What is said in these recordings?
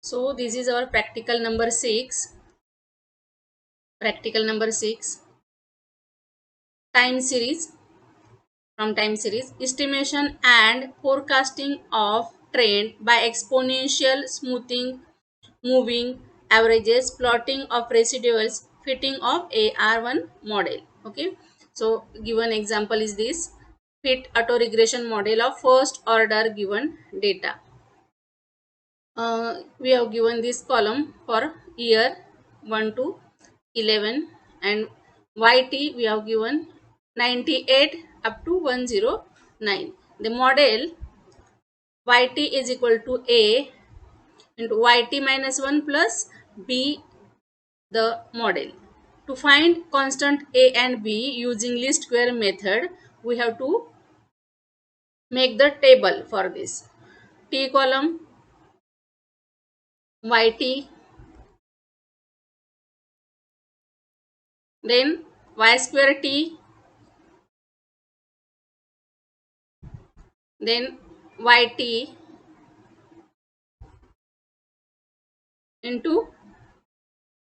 So this is our practical number 6. Practical number 6. Time series. From time series. Estimation and forecasting of trend by exponential smoothing, moving averages, plotting of residuals, fitting of AR1 model. Okay. So given example is this. Fit auto regression model of first order given data. We have given this column for year 1 to 11, and YT we have given 98 up to 109. The model YT is equal to A into YT minus 1 plus B, the model. To find constant A and B using least square method, we have to make the table for this. T column YT, then Y square T, then YT into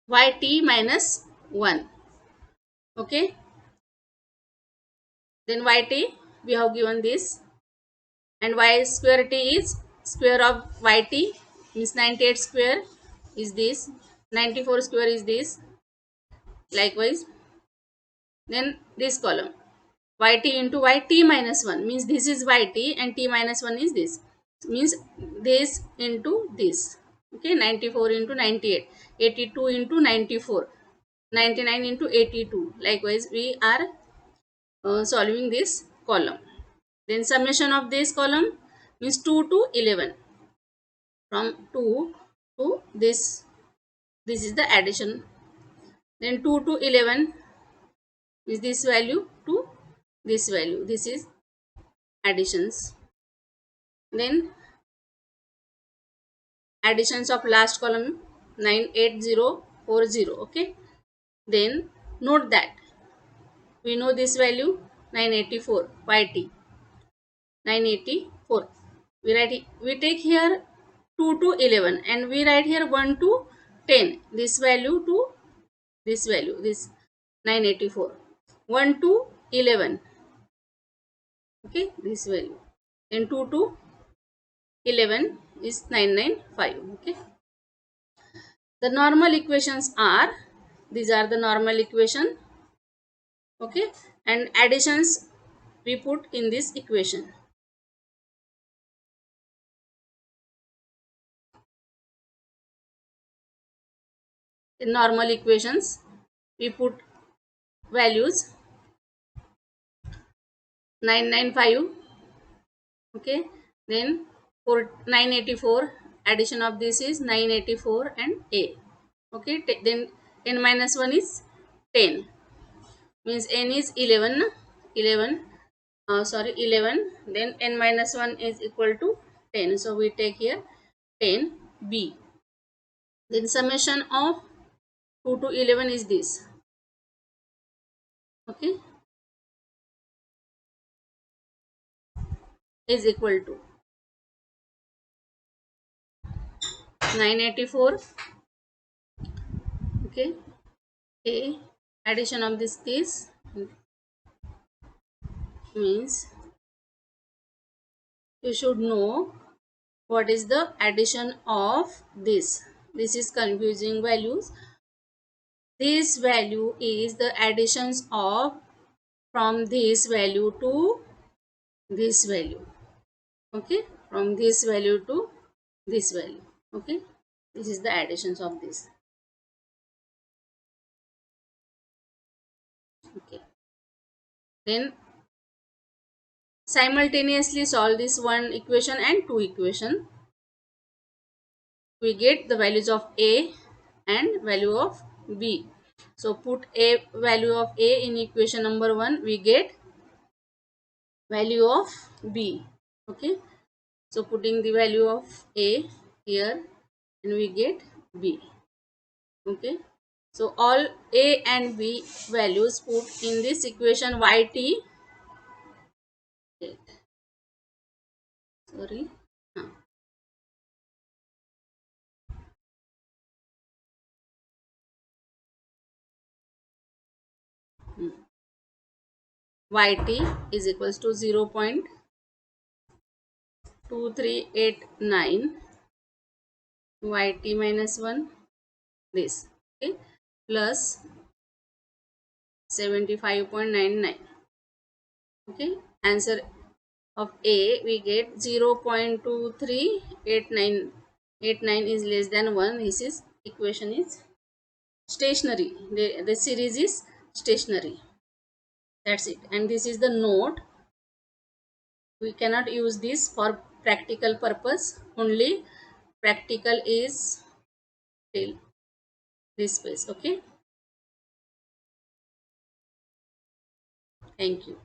YT minus 1. Okay, then YT we have given this, and Y square T is square of YT, means 98 square is this, 94 square is this. Likewise, then this column YT into YT minus 1, means this is YT and T minus 1 is this, means this into this. Okay, 94 into 98, 82 into 94, 99 into 82. Likewise, we are solving this column. Then summation of this column means 2 to 11. From 2 to this is the addition. Then 2 to 11 is this value to this value. This is additions. Then additions of last column 98040. Okay. Then note that we know this value 984 YT 984. We take here 2 to 11 and we write here 1 to 10. This value to this value, this 984. 1 to 11. Okay, this value. Then 2 to 11 is 995. Okay. The normal equations are, these are the normal equation. Okay, and additions we put in this equation. In normal equations we put values 995. Okay, then for 984, addition of this is 984 and A. Okay, then n minus 1 is 10, means n is 11, 11, sorry 11, then n minus 1 is equal to 10, so we take here 10 B. Then summation of 2 to 11 is this. Okay, is equal to 984. Okay, A, addition of this means you should know what is the addition of this. This is confusing values. This value is the additions of from this value to this value. Okay, from this value to this value. Okay, this is the additions of this. Okay, then simultaneously solve this one equation and two equation. We get the values of A and value of B. So put A, value of A in equation number 1, we get value of B. Okay, so putting the value of A here and we get B. Okay, so all A and B values put in this equation YT. Sorry. yt is equals to 0.2389 yt minus 1 this, okay, plus 75.99. Okay, answer of A we get 0.2389 is less than 1. This is equation is stationary. The series is stationary. That's it. And this is the note. We cannot use this for practical purpose. Only practical is till this space. Okay. Thank you.